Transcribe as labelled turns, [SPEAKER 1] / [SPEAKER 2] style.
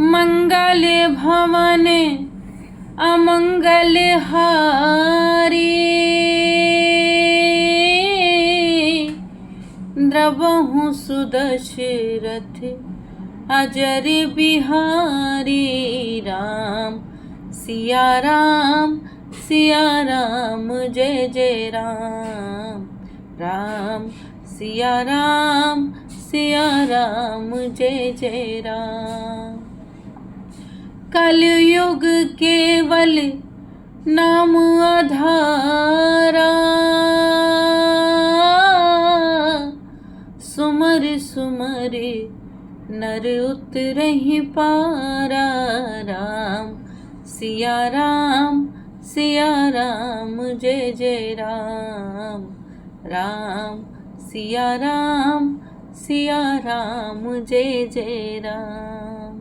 [SPEAKER 1] मंगल भवन अमंगल हारी, द्रवहु सुदशरथ अजर बिहारी। राम सिया राम जय जय राम। राम सिया राम जय जय राम। कलयुग केवल नाम आधारा, सुमर सुमर नर उतरहि पारा। राम सिया राम जय जय राम। राम सिया राम जय जय राम।